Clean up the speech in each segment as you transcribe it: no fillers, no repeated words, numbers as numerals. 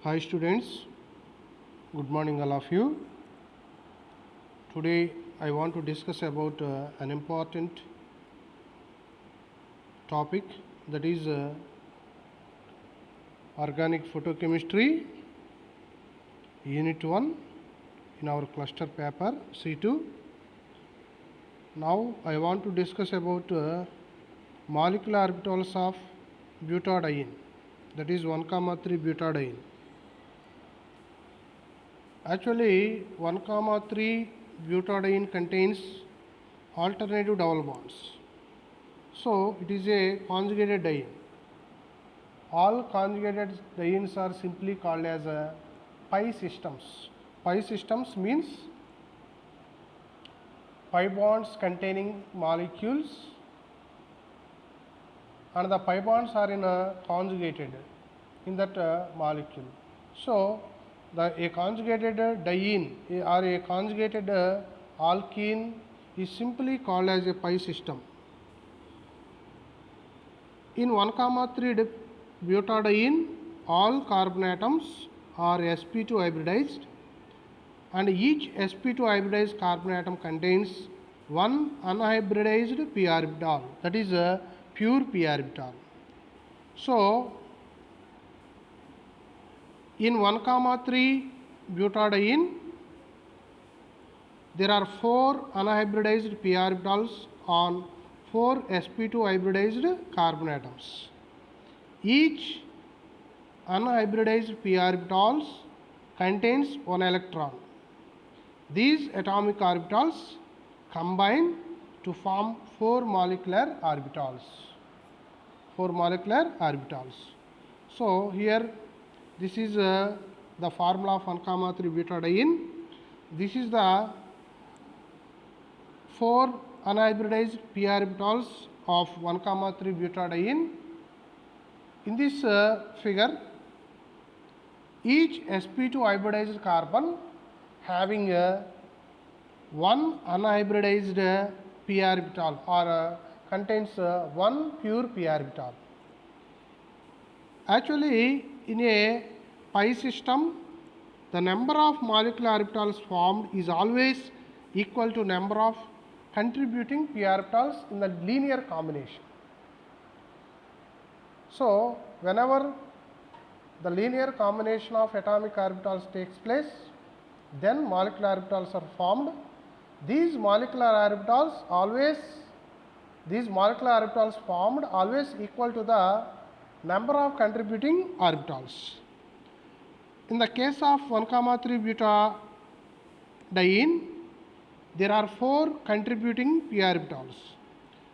Hi students, good morning all of you. Today I want to discuss about an important topic, that is organic photochemistry unit 1 in our cluster paper C2. Now I want to discuss about molecular orbitals of butadiene, that is 1,3 butadiene. Actually 1,3 butadiene contains alternative double bonds, so it is a conjugated diene. All conjugated dienes are simply called as pi systems. Pi systems means pi bonds containing molecules, and the pi bonds are in conjugated in that molecule. So a conjugated diene or a conjugated alkene is simply called as a pi system. In 1,3 butadiene, all carbon atoms are sp2 hybridized, and each sp2 hybridized carbon atom contains one unhybridized p orbital, that is a pure p orbital. So in 1,3 butadiene, there are 4 unhybridized p orbitals on 4 sp2 hybridized carbon atoms. Each unhybridized p orbitals contains one electron. These atomic orbitals combine to form 4 molecular orbitals. 4 molecular orbitals. So here this is the formula of 1,3 butadiene. This is the 4 unhybridized p orbitals of 1,3 butadiene. In this figure, each sp2 hybridized carbon having one unhybridized p orbital or contains one pure p orbital. Actually, in a pi system, the number of molecular orbitals formed is always equal to number of contributing p orbitals in the linear combination. So whenever the linear combination of atomic orbitals takes place, then molecular orbitals are formed. These molecular orbitals formed always equal to the number of contributing orbitals. In the case of 1,3 butadiene, there are 4 contributing p orbitals.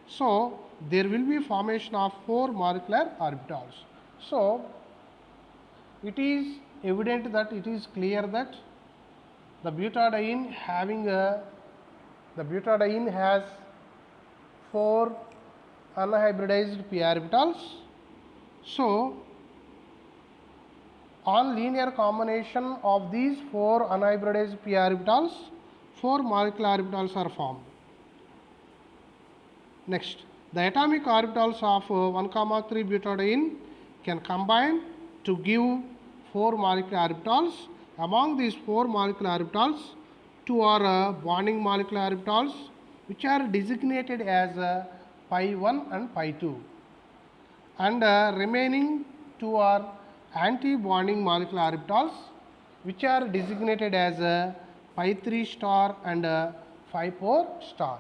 So there will be formation of 4 molecular orbitals. So it is evident that it is clear that the butadiene has 4 unhybridized p orbitals. So on linear combination of these 4 unhybridized p orbitals, 4 molecular orbitals are formed. Next, the atomic orbitals of 1,3 butadiene can combine to give 4 molecular orbitals. Among these 4 molecular orbitals, 2 are bonding molecular orbitals, which are designated as pi 1 and pi 2, and remaining 2 are anti-bonding molecular orbitals, which are designated as pi 3 star and pi 4 star.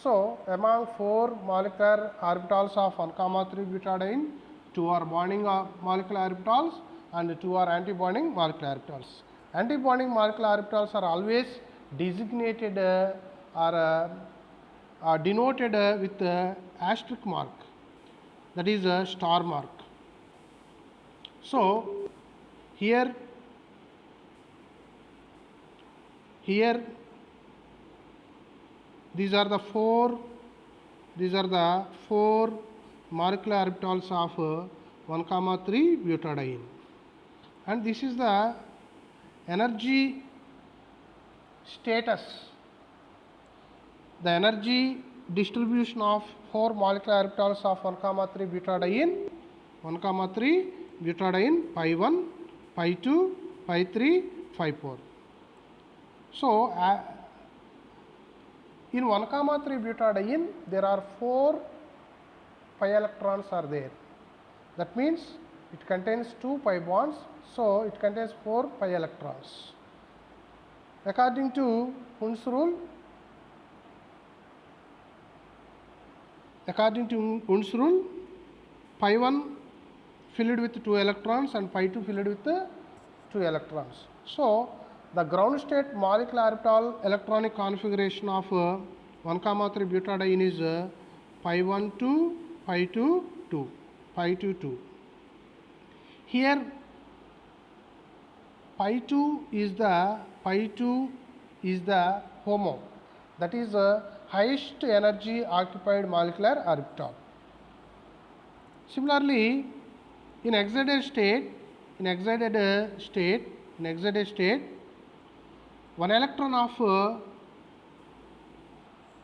So among 4 molecular orbitals of 1,3 butadiene, 2 are bonding molecular orbitals and 2 are anti-bonding molecular orbitals. Anti-bonding molecular orbitals are always designated or denoted with asterisk mark, that is a star mark. So here these are the 4 molecular orbitals of 1,3 butadiene, and this is the energy status, the energy distribution of 4 molecular orbitals of 1,3 butadiene. 1,3 butadiene, pi 1, pi 2, pi 3, pi 4. So in 1,3 butadiene there are 4 pi electrons are there. That means it contains 2 pi bonds, so it contains 4 pi electrons. According to Hund's rule, pi 1 filled with 2 electrons and pi 2 filled with 2 electrons. So the ground state molecular orbital electronic configuration of 1,3 butadiene is pi 1 2, pi 2 2, pi 2 2. Here pi 2 is the HOMO, that is the highest energy occupied molecular orbital. Similarly, in excited state, one electron of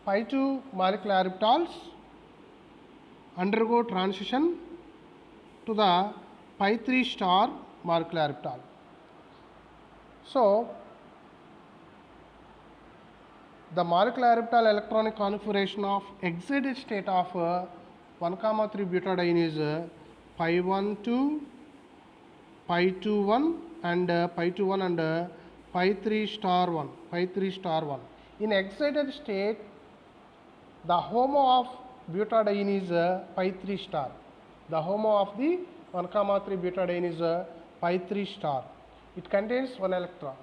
pi 2 molecular orbitals undergo transition to the pi 3 star molecular orbital. So the molecular orbital electronic configuration of excited state of 1,3 butadiene is pi 1 2, pi 2 1 and pi 2 1 and pi 3 star 1, In excited state, the HOMO of butadiene is pi 3 star. The HOMO of the 1,3 butadiene is pi 3 star. It contains one electron.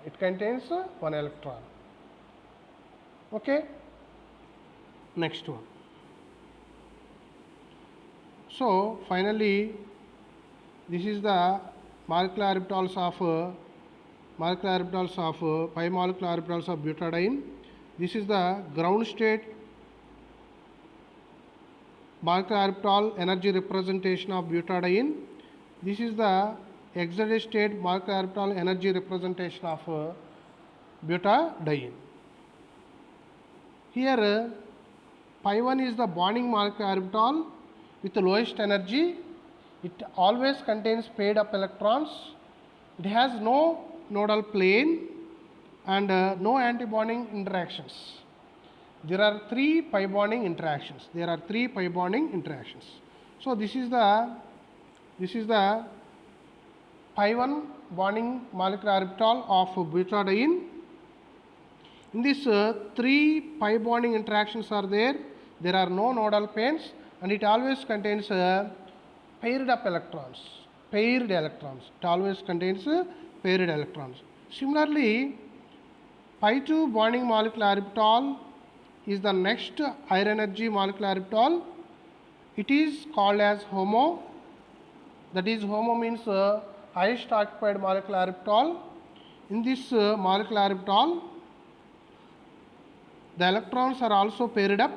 Okay. Next one. So finally, this is the molecular orbitals of pi molecular orbitals of butadiene. This is the ground state molecular orbital energy representation of butadiene. This is the excited state molecular orbital energy representation of butadiene. Here pi 1 is the bonding molecular orbital with the lowest energy. It always contains paired up electrons. It has no nodal plane and no antibonding interactions. There are 3 pi bonding interactions. So this is the pi 1 bonding molecular orbital of butadiene. In this 3 pi bonding interactions are there. There are no nodal planes and it always contains paired electrons. Similarly, pi 2 bonding molecular orbital is the next higher energy molecular orbital. It is called as HOMO. That is, HOMO means highest occupied molecular orbital. In this molecular orbital, the electrons are also paired up.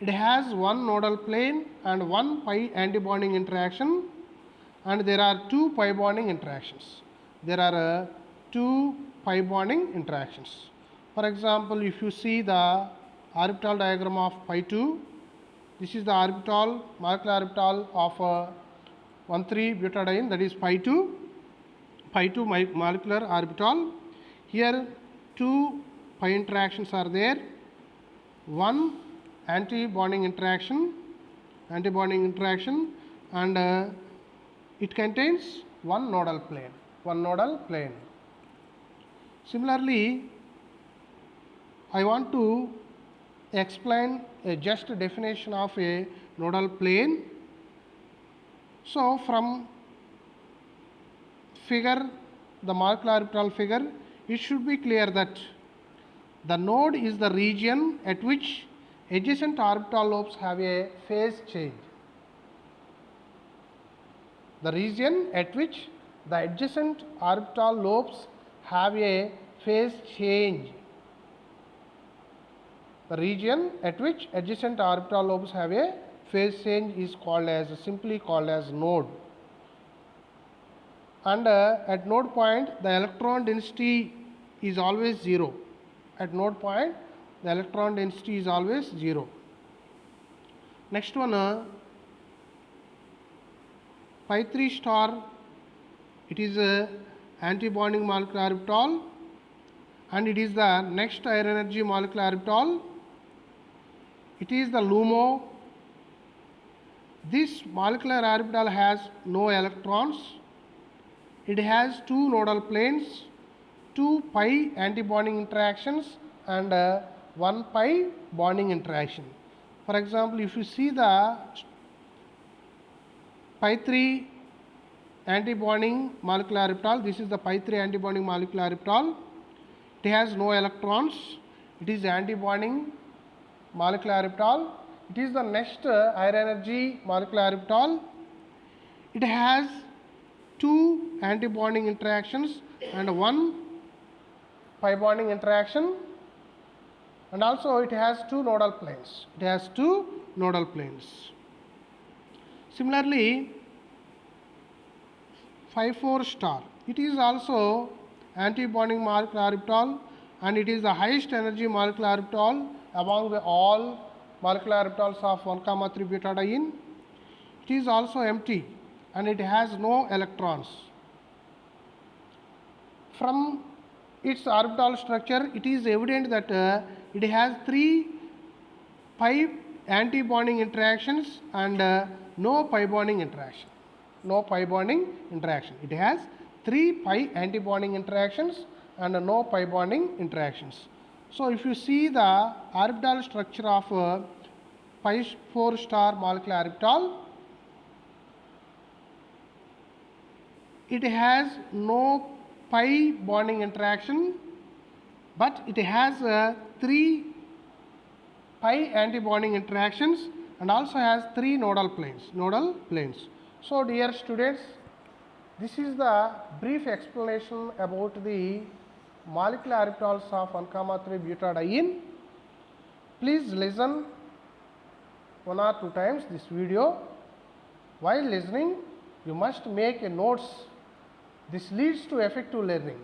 It has one nodal plane and one pi antibonding interaction, and there are 2 pi bonding interactions. For example, if you see the orbital diagram of pi 2, this is the molecular orbital of 1,3 butadiene, that is pi 2 molecular orbital. Here 2 pi interactions are there. One anti-bonding interaction, and it contains one nodal plane. Similarly, I want to explain a just definition of a nodal plane. So from figure, the molecular orbital figure, it should be clear that the node is the region at which adjacent orbital lobes have a phase change. The region at which the adjacent orbital lobes have a phase change. The region at which adjacent orbital lobes have a phase change is simply called as node. And at node point, the electron density is always 0. At node point, the electron density is always 0. Next one, pi 3 star, it is a anti-bonding molecular orbital, and it is the next higher energy molecular orbital. It is the LUMO. This molecular orbital has no electrons. It has two nodal planes, 2 pi anti-bonding interactions, and 1 pi bonding interaction. For example, if you see the pi 3 anti-bonding molecular orbital, this is the pi 3 anti-bonding molecular orbital. It has no electrons. It is anti-bonding molecular orbital. It is the next higher energy molecular orbital. It has 2 anti-bonding interactions and 1 pi bonding interaction, and also it has 2 nodal planes. It has 2 nodal planes. Similarly, 5,4 star, it is also anti-bonding molecular orbital, and it is the highest energy molecular orbital among all molecular orbitals of 1,3 butadiene. It is also empty and it has no electrons. From its orbital structure, it is evident that it has 3 pi anti-bonding interactions and no pi bonding interaction. No pi bonding interaction. It has 3 pi anti-bonding interactions and no pi bonding interactions. So if you see the orbital structure of pi 4 star molecular orbital, it has no pi bonding interaction, but it has 3 pi anti-bonding interactions and also has 3 nodal planes. So dear students, this is the brief explanation about the molecular orbitals of 1,3 butadiene. Please listen 1 or 2 times this video. While listening, you must make a notes. This leads to effective learning.